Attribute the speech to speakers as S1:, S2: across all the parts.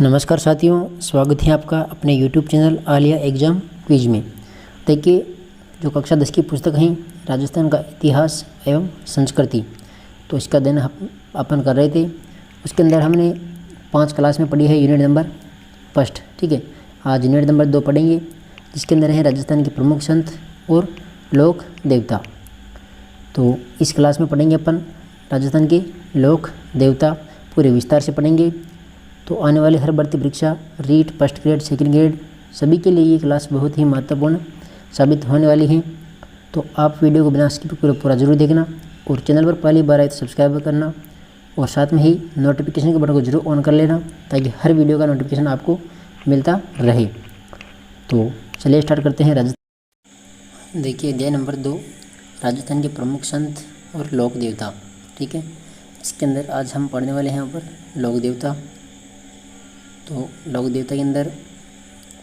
S1: नमस्कार साथियों, स्वागत है आपका अपने YouTube channel Alia exam quiz में। देखिए, जो कक्षा 10 की पुस्तक है राजस्थान का इतिहास एवं संस्कृति, तो इसका अध्ययन अपन कर रहे थे। उसके अंदर हमने 5 क्लास में पढ़ी है यूनिट नंबर फर्स्ट। ठीक है, आज यूनिट नंबर 2 पढ़ेंगे, जिसके अंदर है राजस्थान के प्रमुख संत और लोक देवता। तो इस क्लास में पढ़ेंगे अपन राजस्थान के लोक देवता, पूरे विस्तार से पढ़ेंगे। तो आने वाली हर भर्ती परीक्षा REET, first grade, second grade सभी के लिए ये क्लास बहुत ही महत्वपूर्ण साबित होने वाली है। तो आप वीडियो को बिना स्किप पूरा जरूर देखना, और चैनल पर पहली बार आए तो सब्सक्राइब करना, और साथ में ही नोटिफिकेशन के बटन को जरूर ऑन कर लेना, ताकि हर वीडियो का नोटिफिकेशन आपको मिलता रहे। तो चलिए स्टार्ट करते हैं। राजस्थान देखिए, अध्याय नंबर 2, राजस्थान के प्रमुख संत और लोक देवता। ठीक है, इसके अंदर आज हम पढ़ने वाले हैं यहाँ पर लोक देवता। तो लोक देवता के अंदर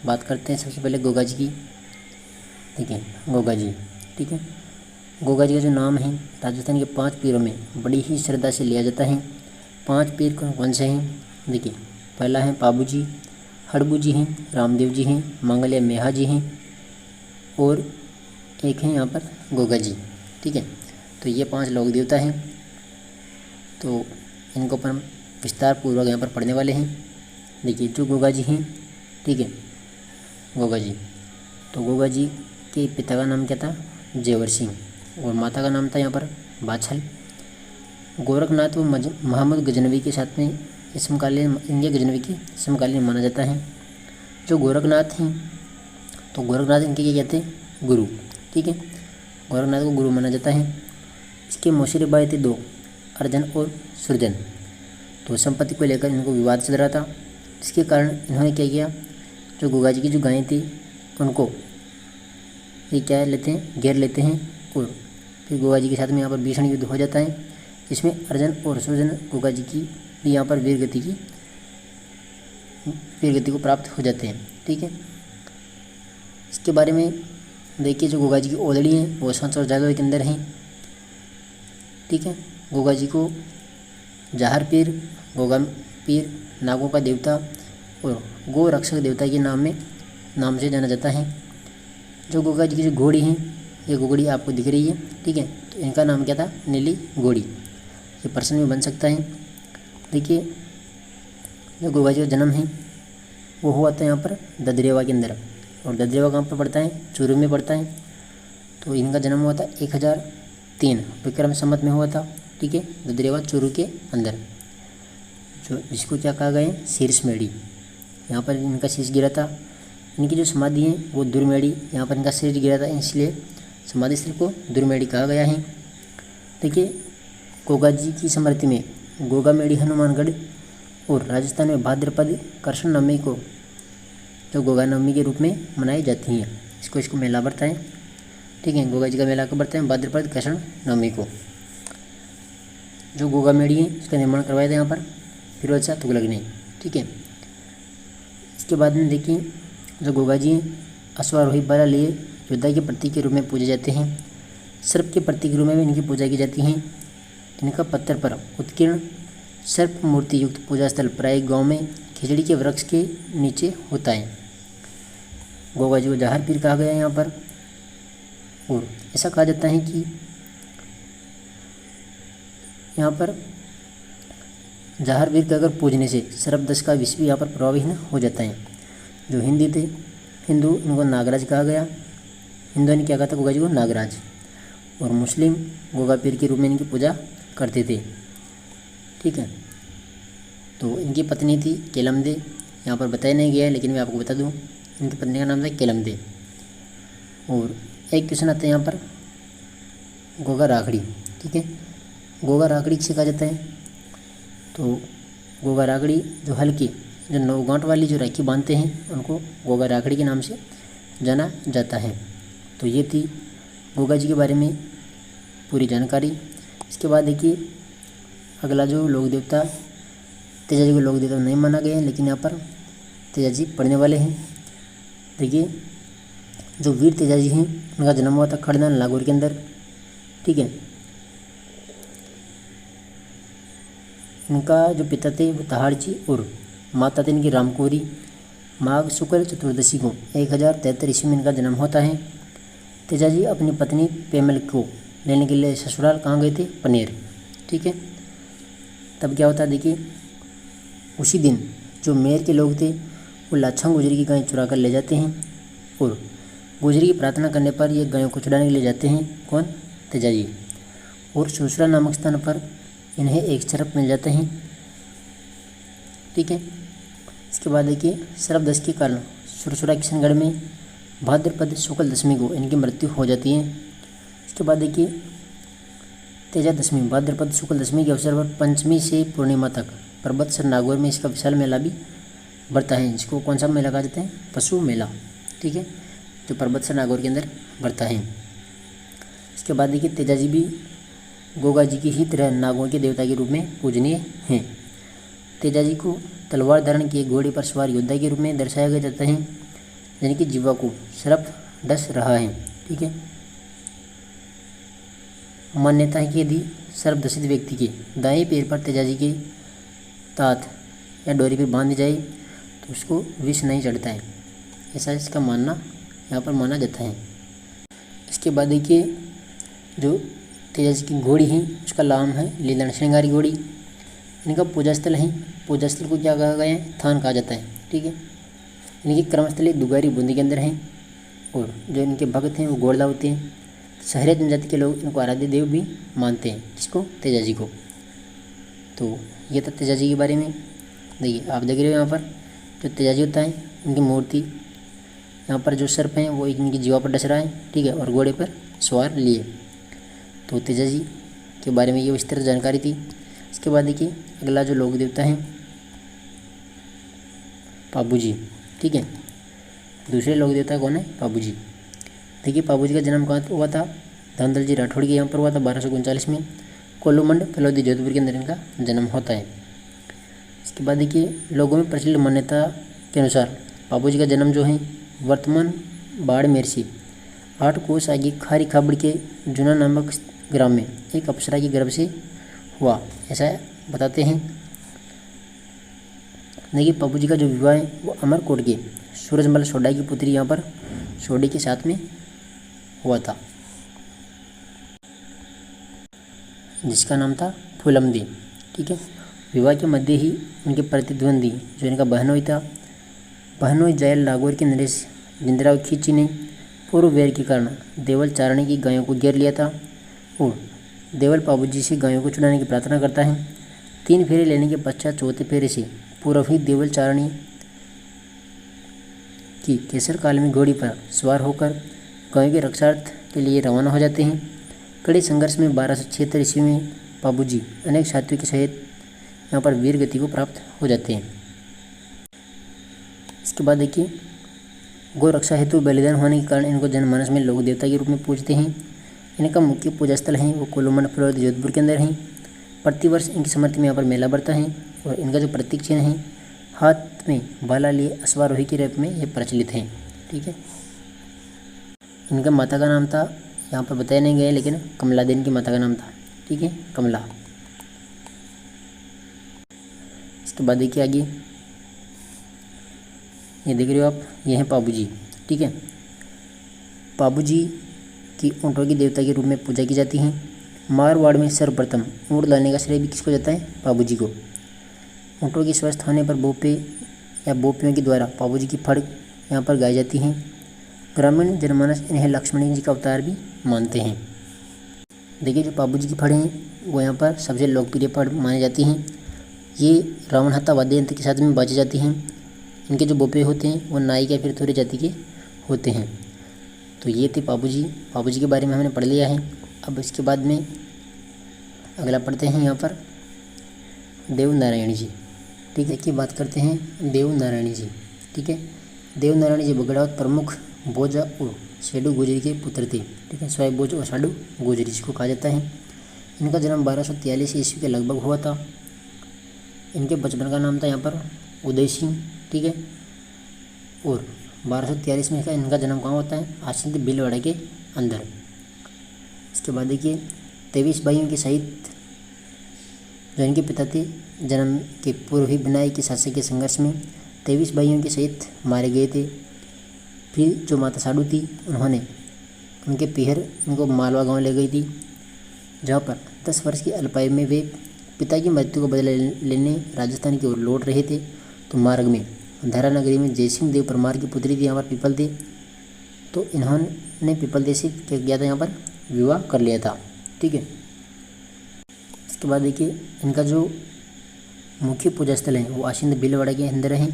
S1: बात करते हैं सबसे पहले गोगा जी की। ठीक है, गोगा जी। ठीक है, गोगा जी का जो नाम है राजस्थान के 5 पीरों में बड़ी ही श्रद्धा से लिया जाता है। 5 पीर कौन से हैं? देखिए, पहला है पाबू जी, हड़बू जी हैं, रामदेव जी हैं, मंगलिया मेहा जी हैं, और एक है यहाँ पर गोगा जी। ठीक है, तो ये 5 लोक देवता हैं। तो इनको अपन विस्तार पूर्वक यहाँ पर पढ़ने वाले हैं। देखिए, जो गोगा जी हैं, ठीक है, गोगा जी, तो गोगा जी के पिता का नाम क्या था? जेवर सिंह, और माता का नाम था यहाँ पर बाछल। गोरखनाथ व मोहम्मद गजनवी के साथ में समकालीन, इनके गजनवी के समकालीन माना जाता है। जो गोरखनाथ हैं, तो गोरखनाथ इनके क्या कहते हैं? गुरु। ठीक है, गोरखनाथ को गुरु माना जाता है। इसके मौसीरे भाई थे 2, अर्जन और सृजन। तो संपत्ति को लेकर इनको विवाद चल रहा था, जिसके कारण इन्होंने क्या किया, जो गोगा जी की जो गायें थी उनको ये क्या लेते हैं, घेर लेते हैं, और फिर गोगा जी के साथ में यहाँ पर भीषण युद्ध हो जाता है, जिसमें अर्जन और सृजन गोगा जी की भी यहाँ पर वीर गति को प्राप्त हो जाते हैं। ठीक है, इसके बारे में देखिए, जो गोगा जी की ओदड़ी हैं वो सांस और जादव के अंदर हैं। ठीक है, गोगा जी को जाहर पीर, गोगा पीर, नागों का देवता और गो रक्षक देवता के नाम से जाना जाता है। जो गोगा जी की जो घोड़ी हैं, ये घोड़ी आपको दिख रही है। ठीक है, तो इनका नाम क्या था? नीली घोड़ी। ये प्रश्न में बन सकता है। देखिए, जो गोगा जी का जन्म है वो हुआ था यहाँ पर ददरेवा के अंदर, और ददरेवा कहाँ पर पड़ता है? चूरू में पड़ता है। तो इनका जन्म हुआ था 1003 विक्रम संवत में हुआ था। ठीक है, ददरेवा चूरू के अंदर, जो जिसको क्या कहा गया है? शीर्षमेढ़ी। यहाँ पर इनका शीर्ष गिरा था। इनकी जो समाधि है वो दुर्मेढ़ी, यहाँ पर इनका शीर्ष गिरा था, इसलिए समाधि स्थल को दुर्मेढ़ी कहा गया है। देखिए, गोगा जी की स्मृति में गोगामेढ़ी हनुमानगढ़ और राजस्थान में भाद्रपद कृष्ण नवमी को जो गोगा नवमी के रूप में मनाई जाती हैं। इसको मेला बढ़ता है। ठीक है, गोगा जी का मेला कब बढ़ता है? भाद्रपद कृष्ण नवमी को। जो गोगामेढ़ी है इसका निर्माण करवाया था यहाँ पर फिरोज शाह तुगलक ने। ठीक है, इसके बाद में देखिए, जो गोगा जी हैं अश्वारोही बला लिए योद्धा के प्रतीक के रूप में पूजे जाते हैं। सर्प के प्रतीक के रूप में भी इनकी पूजा की जाती है। इनका पत्थर पर उत्कीर्ण सर्प मूर्ति युक्त पूजा स्थल प्राय गांव में खिचड़ी के वृक्ष के नीचे होता है। गोगा जी को जाहर पीर कहा गया है यहाँ पर, और ऐसा कहा जाता है कि यहाँ पर जाहर वीर के अगर पूजने से सर्पदंश का विष भी यहाँ पर प्रभावहीन हो जाता है। जो हिंदू इनको नागराज कहा गया। हिंदुओं ने क्या कहा था गोगा जी को? नागराज। और मुस्लिम गोगा पीर के रूप में इनकी पूजा करते थे। ठीक है, तो इनकी पत्नी थी केलमदे, यहाँ पर बताया नहीं गया है, लेकिन मैं आपको बता दूँ, इनकी पत्नी का नाम था केलमदे। और एक क्वेश्चन आता है यहाँ पर गोगा राखड़ी। ठीक है, गोगा राखड़ी किसे कहा जाता है? तो गोगा राखड़ी जो हल्की, जो 9 गांठ वाली जो राखी बांधते हैं उनको गोगा राखड़ी के नाम से जाना जाता है। तो ये थी गोगा जी के बारे में पूरी जानकारी। इसके बाद देखिए, अगला जो लोक देवता, तेजा जी को लोक देवता नहीं माना गया है, लेकिन यहाँ पर तेजा जी पढ़ने वाले हैं। देखिए, जो वीर तेजा जी हैं उनका जन्म हुआ था खड़नाल नागौर के अंदर। ठीक है, इनका जो पिता थे वो तहाड़ जी और माता थी इनकी रामकुंवरी। माघ शुक्ल चतुर्दशी को 1073 ईस्वी में इनका जन्म होता है। तेजाजी अपनी पत्नी पेमल को लेने के लिए ससुराल कहाँ गए थे? पनेर। ठीक है, तब क्या होता है देखिए, उसी दिन जो मेयर के लोग थे वो लाछा गुजरी की गाय चुरा कर ले जाते हैं और गुजरी की प्रार्थना करने पर ये गायों को छुड़ाने के लिए जाते हैं। कौन? तेजाजी। और सुरसरा नामक स्थान पर इन्हें एक सर्प मिल जाते हैं। ठीक है, इसके बाद देखिए सर्पदंश के कारण सुरसरा किशनगढ़ में भाद्रपद शुक्ल दशमी को इनकी मृत्यु हो जाती है। इसके बाद देखिए तेजा दशमी, भाद्रपद शुक्ल दशमी के अवसर पर पंचमी से पूर्णिमा तक पर्वतसर नागौर में इसका विशाल मेला भी बढ़ता है, जिसको कौन सा मेला कहा जाता है? पशु मेला। ठीक है, जो पर्वतसर नागौर के अंदर बढ़ता है। इसके बाद देखिए तेजाजी भी गोगा जी की ही तरह नागों के देवता के रूप में पूजनीय हैं। तेजाजी को तलवार धारण किए घोड़े पर सवार योद्धा के रूप में दर्शाया गया जाता है, यानी कि जीवा को सर्प डस रहा है। ठीक है, मान्यता है कि यदि सर्पदंशित व्यक्ति के दाएं पैर पर तेजाजी के तात या डोरी पर बांध जाए तो उसको विष नहीं चढ़ता है, ऐसा इसका मानना यहाँ पर माना जाता है। इसके बाद देखिए जो तेजाजी की घोड़ी है उसका नाम है लीलन श्रृंगारी घोड़ी। इनका पूजा स्थल है, पूजा स्थल को क्या कहा गया है? थान कहा जाता है। ठीक है, इनकी कर्मस्थली दुगारी बूंदी के अंदर है और जो इनके भक्त हैं वो गोरदा होते हैं। शहरी जनजाति के लोग इनको आराध्य देव भी मानते हैं, जिसको? तेजाजी को। तो ये था तेजाजी के बारे में। देखिए आप देख रहे हो यहाँ पर जो तेजाजी होता है इनकी मूर्ति, यहाँ पर जो सर्प हैं वो इनकी जीवा पर डस रहा है। ठीक है, और घोड़े पर सवार लिए। तो तेजाजी के बारे में ये विस्तृत जानकारी थी। इसके बाद देखिए अगला जो लोक देवता है पाबूजी। ठीक है, दूसरे लोक देवता कौन है? पाबूजी। देखिए पाबूजी का जन्म कहाँ हुआ था? धनदल जी राठौड़ के यहाँ पर हुआ था 1239 में। कोल्लूमंड फलोदी जोधपुर के अंदर इनका जन्म होता है। इसके बाद देखिए लोगों में प्रचलित मान्यता के अनुसार पाबूजी का जन्म जो है वर्तमान बाड़मेर से 8 कोस आगे खारी खाबड़ के जूना नामक ग्राम में एक अप्सरा के गर्भ से हुआ, ऐसा बताते हैं। देखिए पाबूजी का जो विवाह है वो अमरकोट के सूरजमल सोडा की पुत्री यहाँ पर सोडी के साथ में हुआ था, जिसका नाम था फूलमदी। ठीक है, विवाह के मध्य ही उनके प्रतिद्वंदी जो इनका बहनोई था, बहनोई जयल नागौर के नरेश जिंदराव खींची ने पूर्व वैर के कारण देवल चारणी की गायों को घेर लिया था और देवल पाबूजी से गायों को छुड़ाने की प्रार्थना करता है। 3 फेरे लेने के पश्चात चौथे फेरे से पूर्व ही देवल चारणी की केसर काल में घोड़ी पर सवार होकर गायों के रक्षार्थ के लिए रवाना हो जाते हैं। कड़े संघर्ष में 1276 ईस्वी में पाबूजी अनेक साथियों के सहित यहाँ पर वीर गति को प्राप्त हो जाते हैं। इसके बाद देखिए गौ रक्षा हेतु बलिदान होने के कारण इनको जनमानस में लोक देवता के रूप में पूजते हैं। इनका मुख्य पूजा स्थल है वो कोल्लूमंड फलोदी जोधपुर के अंदर है। प्रतिवर्ष इनकी स्मृति में यहाँ पर मेला बढ़ता है और इनका जो प्रतीक चिन्ह है हाथ में भाला लिए अश्वारोही के रूप में ये प्रचलित है। ठीक है, इनका माता का नाम था, यहाँ पर बताया नहीं गया लेकिन कमला देवी की माता का नाम था। ठीक है, कमला। इसके बाद देखिए आगे ये देख रहे हो आप, ये हैं पाबूजी। ठीक है, पाबूजी की ऊँटों की देवता के रूप में पूजा की जाती है। मारवाड़ में सर्वप्रथम ऊँट लाने का श्रेय भी किसको जाता है? पाबूजी को। ऊँटों की स्वस्थ होने पर बोपे या बोपियों के द्वारा पाबूजी की फड़ यहाँ पर गाई जाती हैं। ग्रामीण जनमानस इन्हें लक्ष्मण जी का अवतार भी मानते हैं। देखिए जो पाबूजी की फड़ हैं वो यहाँ पर सबसे लोकप्रिय फड़ मानी जाती हैं। ये रावण हत्ता वाद्य यंत्र के साथ में बाजी जाती हैं। इनके जो बोपे होते हैं वो नाई या फिर थोड़ी जाति के होते हैं। तो ये थे पाबूजी। पाबूजी के बारे में हमने पढ़ लिया है। अब इसके बाद में अगला पढ़ते हैं यहाँ पर देव नारायण जी। ठीक है, की बात करते हैं देव नारायण जी। ठीक है, देव नारायण जी बगड़ावत प्रमुख बोजा और साडू गुजरी के पुत्र थे। ठीक है, स्वाय बोज और साडू गुजरी जिसको कहा जाता है। इनका जन्म 1243 ईस्वी के लगभग हुआ था। इनके बचपन का नाम था यहाँ पर उदय सिंह। ठीक है, और 1243 में इनका जन्म कहाँ होता है? आसिंद भीलवाड़ा के अंदर। इसके बाद देखिए 23 भाइयों के सहित जो इनके पिता थे जन्म के पूर्व ही बनाई के शासकीय संघर्ष में 23 भाइयों के सहित मारे गए थे। फिर जो माता साडू थी उन्होंने उनके पीहर इनको मालवा गांव ले गई थी, जहां पर 10 वर्ष की अल्पायु में वे पिता की मृत्यु को बदला लेने राजस्थान की ओर लौट रहे थे। तो मार्ग में धरा नगरी में जयसिंह देव परमार की पुत्री थी यहाँ पर पीपल दे, तो इन्होंने पीपल दे से क्या किया था, यहाँ पर विवाह कर लिया था। ठीक है, इसके बाद देखिए इनका जो मुख्य पूजा स्थल है वो आशिंद भीलवाड़ा के अंदर है,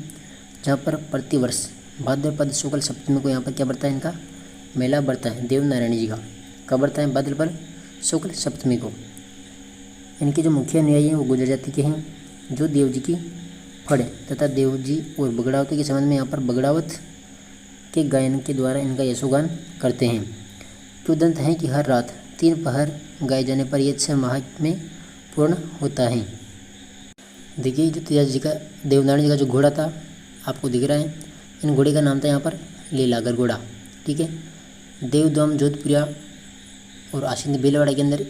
S1: जहाँ पर प्रतिवर्ष भाद्रपद शुक्ल सप्तमी को यहाँ पर क्या बढ़ता है, इनका मेला बढ़ता है देव नारायण जी का। कब बढ़ता है, भाद्रपद शुक्ल सप्तमी को। इनके जो मुख्य अनुयायी हैं वो गुर्जर जाति के हैं, जो देव जी की फड़ तथा देव जी और बगड़ावती के संबंध में यहाँ पर बगड़ावत के गायन के द्वारा इनका यशोगान करते हैं। किंवदंत है कि हर रात 3 पहर गाए जाने पर यह 6 माह में पूर्ण होता है। देखिए जो तेजा जी का देवनारायण जी का जो घोड़ा था आपको दिख रहा है, इन घोड़े का नाम था यहाँ पर लीलागर घोड़ा। ठीक है, देवधाम जोधपुरिया और आशिंद भीलवाड़ा के अंदर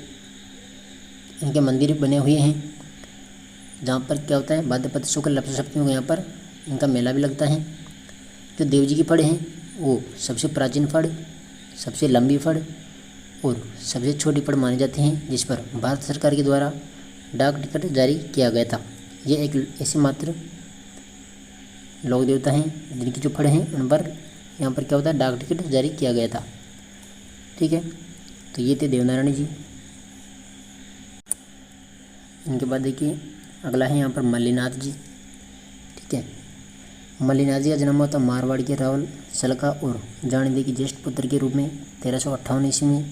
S1: इनके मंदिर बने हुए हैं, जहाँ पर क्या होता है भाद्रपद शुक्ल सप्तमी को यहाँ पर इनका मेला भी लगता है। जो देव जी की फड़ हैं वो सबसे प्राचीन फड़, सबसे लंबी फड़ और सबसे छोटी फड़ मानी जाती हैं, जिस पर भारत सरकार के द्वारा डाक टिकट जारी किया गया था। ये एक ऐसे मात्र लोक देवता हैं जिनकी जो फड़ हैं उन पर यहाँ पर क्या होता है, डाक टिकट जारी किया गया था। ठीक है, तो ये थे देवनारायण जी। इनके बाद देखिए अगला है यहाँ पर मल्लीनाथ जी। ठीक है, मल्लीनाथ जी का जन्म हुआ था मारवाड़ के रावल सलका और जानिदे के ज्येष्ठ पुत्र के रूप में 1358 ईस्वी में।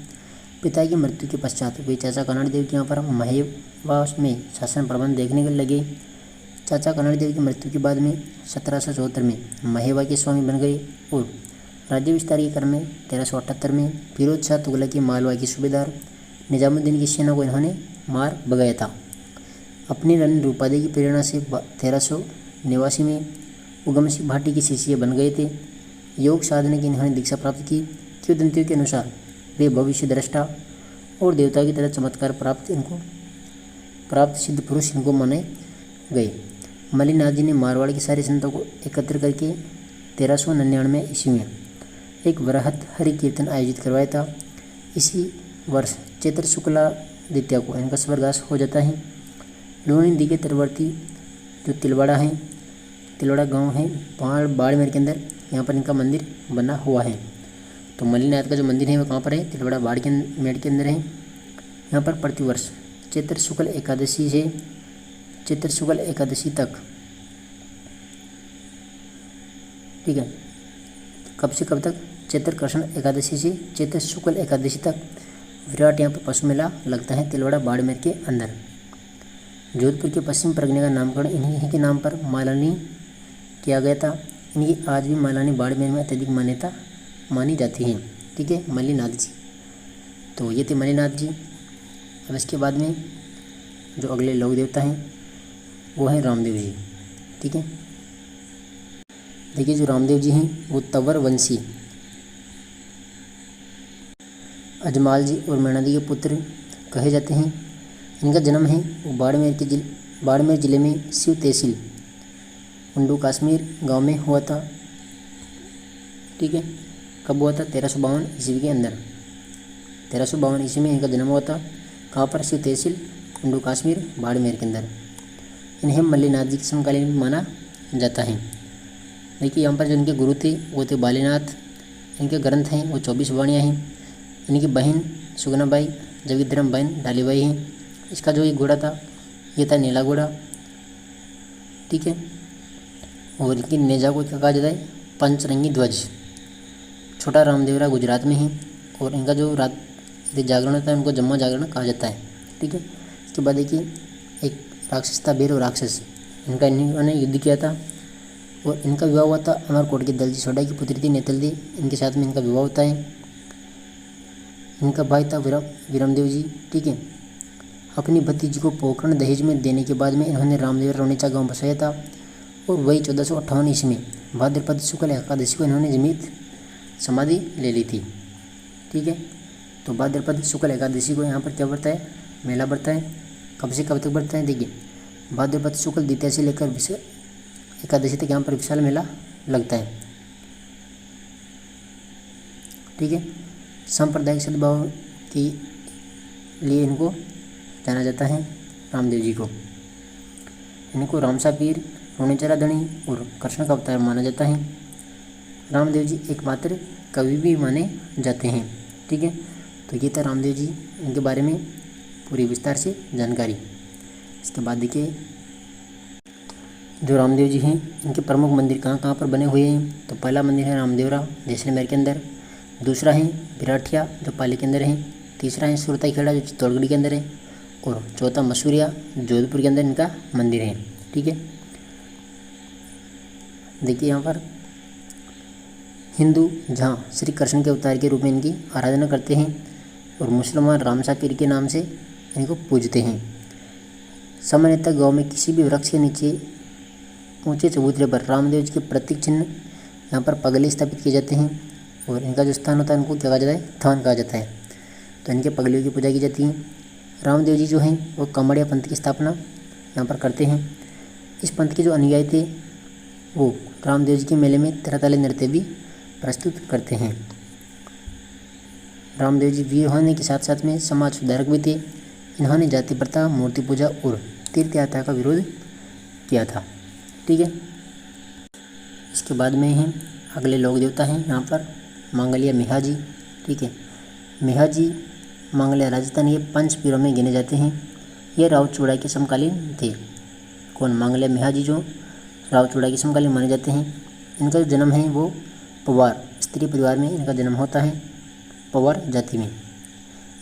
S1: पिता की मृत्यु के पश्चात वे चाचा कनाड़ देव के यहाँ पर महेवा में शासन प्रबंध देखने लगे। चाचा कनाड़ देव की मृत्यु के बाद में 1774 में महेवा के स्वामी बन गए और राज्य विस्तार के क्रम में 1378 में फिरोज शाह तुगलक के मालवा के सूबेदार निजामुद्दीन की सेना को इन्होंने मार भगाया था। अपनी रानी रूपादेवी की प्रेरणा से 1389 में उगम सिंह भाटी के शिष्य बन गए थे। योग साधना की इन्होंने दीक्षा प्राप्त की। किंवदंतियों के अनुसार वे भविष्य दृष्टा और देवता की तरह चमत्कार प्राप्त सिद्ध पुरुष इनको माने गए। मल्लीनाथ जी ने मारवाड़ के सारे संतों को एकत्र करके 1399 ईस्वी में एक वृहत हरि कीर्तन आयोजित करवाया था। इसी वर्ष चैत्र शुक्लादित्य को इनका स्वर्गवास हो जाता है। लूनी नदी के तटवर्ती जो तिलवाड़ा है, तिलवाड़ा गांव है पहाड़ बाड़मेर के अंदर, यहाँ पर इनका मंदिर बना हुआ है। तो मल्लीनाथ का जो मंदिर है वो कहाँ पर है, तिलवाड़ा बाड़मेर के अंदर है। यहाँ पर प्रतिवर्ष चैत्र शुक्ल एकादशी से चैत्र शुक्ल एकादशी तक, ठीक है, कब से कब तक, चैत्र कृष्ण एकादशी से चैत्र शुक्ल एकादशी तक विराट यहाँ पर पशु मेला लगता है तिलवाड़ा बाड़मेर के अंदर। जोधपुर के पश्चिम परगने का नामकरण इन्हीं के नाम पर मालानी किया गया था। इनकी आज भी मालानी बाड़मेर में अत्यधिक मान्यता मानी जाती है। ठीक है, मल्लीनाथ जी। तो ये थे मल्लीनाथ जी। अब इसके बाद में जो अगले लोक देवता हैं वो हैं रामदेव जी। ठीक है, देखिए जो रामदेव जी हैं वो तंवर वंशी अजमाल जी और मैणादी के पुत्र कहे जाते हैं। इनका जन्म है वो बाड़मेर जिले में शिव तहसील उंडू कश्मीर गांव में हुआ था। ठीक है, कब हुआ था, 1352 ईस्वी के अंदर। 1352 ईस्वी में इनका जन्म हुआ था। कहाँ पर, शिव तहसील उंडू कश्मीर बाड़मेर के अंदर। इन्हें मल्लीनाथ जी के समकालीन माना जाता है। देखिए यहाँ पर जो इनके गुरु थे वो थे बालीनाथ। इनके ग्रंथ हैं वो 24 वाणियाँ हैं। इनकी बहन सुगनाबाई जबकि धर्म बहन डालीबाई हैं। इसका जो एक घोड़ा था ये था नीला घोड़ा। ठीक है, और इनकी नेजा को क्या कहा जाता है, पंचरंगी ध्वज। छोटा रामदेवरा गुजरात में है और इनका जो रात जागरण होता है उनको जम्मा जागरण कहा जाता है। ठीक है, इसके बाद देखिए एक राक्षस था भैरव राक्षस, इनका इन्होंने युद्ध किया था और इनका विवाह हुआ था अमरकोट के दलजी सोडा की पुत्री थी नेतलदी, इनके साथ में इनका विवाह होता है। इनका भाई था विरमदेव जी। ठीक है, अपनी भतीजी को पोखरण दहेज में देने के बाद में इन्होंने रामदेव रोनीचा गांव बसाया था और वही 1458 ईस्वी में भाद्रपद शुक्ल एकादशी को इन्होंने जीवित समाधि ले ली थी। ठीक है, तो भाद्रपद शुक्ल एकादशी को यहाँ पर क्या बढ़ता है, मेला बढ़ता है। कब से कब तक बढ़ता है, देखिए भाद्रपद शुक्ल द्वितीया से लेकर एकादशी तक यहाँ पर विशाल मेला लगता है। ठीक है, सांप्रदायिक सद्भाव के लिए इनको जाना जाता है, रामदेव जी को। इनको रामसा पीर, रोनेचरा धनी और कृष्ण का अवतार माना जाता है। रामदेव जी एकमात्र कवि भी माने जाते हैं। ठीक है, तो ये था रामदेव जी, इनके बारे में पूरी विस्तार से जानकारी। इसके बाद देखिए जो रामदेव जी हैं इनके प्रमुख मंदिर कहाँ कहाँ पर बने हुए हैं। तो पहला मंदिर है रामदेवरा जैसलमेर के अंदर, दूसरा है बिराठिया जो पाली के अंदर है, तीसरा है सुरताईखेड़ा जो चित्तौड़गढ़ के अंदर है, और चौथा मसूरिया जोधपुर के अंदर इनका मंदिर है। ठीक है, देखिए यहाँ पर हिंदू जहाँ श्री कृष्ण के अवतार के रूप में इनकी आराधना करते हैं और मुसलमान रामसा पीर के नाम से इनको पूजते हैं। सामान्यतः गांव में किसी भी वृक्ष के नीचे ऊंचे चबूतरे पर रामदेव जी के प्रतीक चिन्ह यहाँ पर पगले स्थापित किए जाते हैं और इनका जो स्थान होता है इनको क्या कहा जाता है, थान कहा जाता है। तो इनके पगलियों की पूजा की जाती है। रामदेव जी जो हैं वो कामड़िया पंथ की स्थापना यहाँ पर करते हैं। इस पंथ के जो अनुयायी थे वो रामदेव जी के मेले में तरह तरह नृत्य भी प्रस्तुत करते हैं। रामदेव जी वीर होने के साथ साथ में समाज सुधारक भी थे। इन्होंने जाति प्रथा, मूर्ति पूजा और तीर्थ यात्रा का विरोध किया था। ठीक है, इसके बाद में हैं अगले लोक देवता हैं यहाँ पर मांगलिया मेहाजी। ठीक है, मेहाजी मांगलिया राजस्थान ये 5 पीरों में गिने जाते हैं। ये राव चौड़ाई के समकालीन थे। कौन? मांगलिया मेहाजी जो राव चौड़ाई के समकालीन माने जाते हैं। इनका जो जन्म है वो पवार स्त्री परिवार में इनका जन्म होता है, पवार जाति में,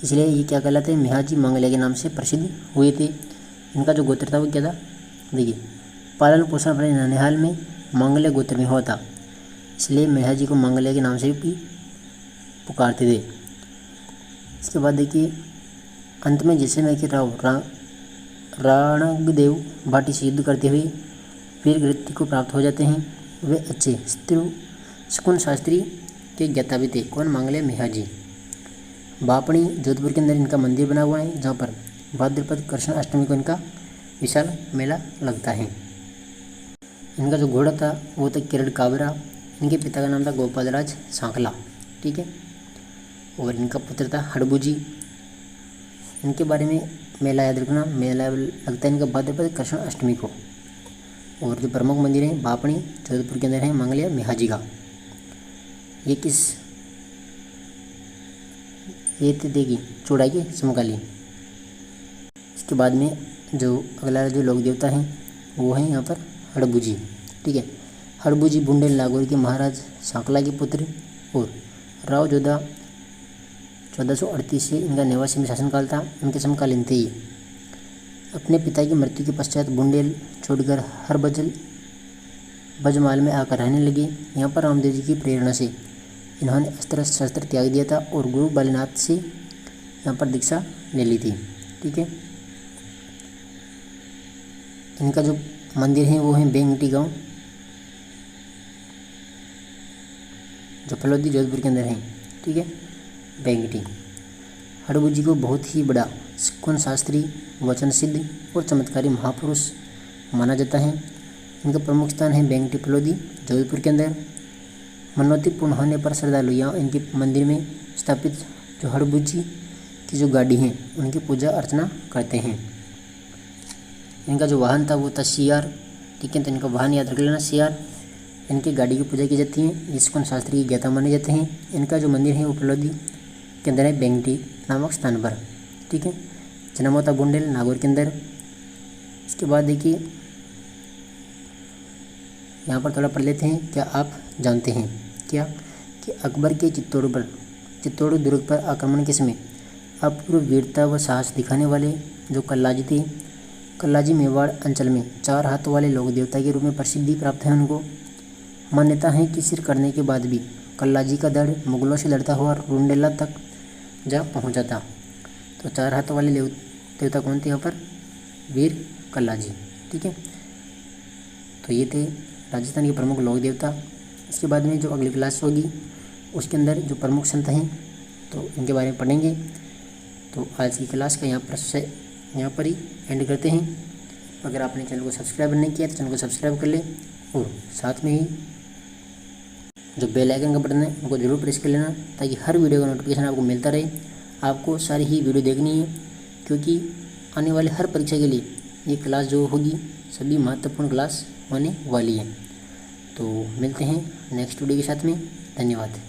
S1: इसलिए ये क्या कहलाते हैं, मेहाजी मांगलिया के नाम से प्रसिद्ध हुए थे। इनका जो गोत्र था वो क्या था, देखिए पालन पोषण अपने ननिहाल में मांगलिया गोत्र में हुआ था, इसलिए मेहाजी को मांगलिया के नाम से भी पुकारते थे। इसके बाद देखिए अंत में जैसलमेर के राव राणगदेव भाटी से युद्ध करते हुए वीर गति को प्राप्त हो जाते हैं। वे अच्छे शकुन शास्त्री के ज्ञाता भी थे। कौन? मांगलिया मेहाजी। बापणी जोधपुर के अंदर इनका मंदिर बना हुआ है, जहाँ पर भाद्रपद कृष्ण अष्टमी को इनका विशाल मेला लगता है। इनका जो घोड़ा था वो था किरण काबरा। इनके पिता का नाम था गोपालराज सांखला। ठीक है, और इनका पुत्र था हड़बूजी। इनके बारे में मेला याद रखना, मेला लगता है इनका भाद्रपद कृष्ण अष्टमी को। और जो प्रमुख मंदिर है बापणी जोधपुर के अंदर है मांगलिया मेहाजी का। ये देगी चौड़ाई के समकालीन। इसके बाद में जो अगला जो लोक देवता हैं वो है यहाँ पर हड़बूजी। ठीक है, हड़बूजी बुंडेल नागौर के महाराज सांकला के पुत्र और राव जोधा 1438 से इनका नेवासी में शासनकाल था, इनके समकालीन थे ये। अपने पिता की मृत्यु के पश्चात बुंडेल छोड़कर हर बजमाल में आकर रहने लगे। यहाँ पर रामदेव जी की प्रेरणा से इन्होंने अस्त्र शस्त्र त्याग दिया था और गुरु बालीनाथ से यहाँ पर दीक्षा ले ली थी। ठीक है, इनका जो मंदिर है वो है बेंगटी गांव जो फलोदी जोधपुर के अंदर है। ठीक है, बेंगटी। हड़बूजी को बहुत ही बड़ा शकुन शास्त्री, वचन सिद्ध और चमत्कारी महापुरुष माना जाता है। इनका प्रमुख स्थान है बेंगटी फलोदी जोधपुर के अंदर। मनोती पूर्ण होने पर श्रद्धालु यहाँ इनके मंदिर में स्थापित जो हड़बूजी की जो गाड़ी हैं उनकी पूजा अर्चना करते हैं। इनका जो वाहन था वो था सियार। ठीक है, तो इनका वाहन याद रख लेना, सियार। इनकी गाड़ी की पूजा की जाती है, इसको शास्त्री की ज्ञाता माने जाते हैं। इनका जो मंदिर है वो फलोदी के अंदर है बेंगटी नामक स्थान पर। ठीक है, जन्म होता बुंडेल नागौर के अंदर। इसके बाद देखिए यहाँ पर थोड़ा पढ़ लेते हैं। क्या आप जानते हैं क्या कि अकबर के चित्तौड़ दुर्ग पर आक्रमण के समय अपूर्व वीरता व साहस दिखाने वाले जो कल्लाजी थे, कल्लाजी मेवाड़ अंचल में 4 हाथों वाले लोक देवता के रूप में प्रसिद्धि प्राप्त है। उनको मान्यता है कि सिर करने के बाद भी कल्लाजी का दल मुगलों से लड़ता हुआ रुंडेला तक जा पहुंचा था। तो 4 हाथों वाले देवता कौन थे यहाँ पर? वीर कल्लाजी। ठीक है, तो ये थे राजस्थान के प्रमुख लोक देवता। इसके बाद में जो अगली क्लास होगी उसके अंदर जो प्रमुख संत हैं तो इनके बारे में पढ़ेंगे। तो आज की क्लास का यहाँ पर ही एंड करते हैं। अगर आपने चैनल को सब्सक्राइब नहीं किया तो चैनल को सब्सक्राइब कर ले और साथ में ही जो बेल आइकन का बटन है उनको जरूर प्रेस कर लेना, ताकि हर वीडियो का नोटिफिकेशन आपको मिलता रहे। आपको सारी ही वीडियो देखनी है, क्योंकि आने वाले हर परीक्षा के लिए ये क्लास जो होगी सभी महत्वपूर्ण क्लास होने वाली है। तो मिलते हैं नेक्स्ट वीडियो के साथ में। धन्यवाद।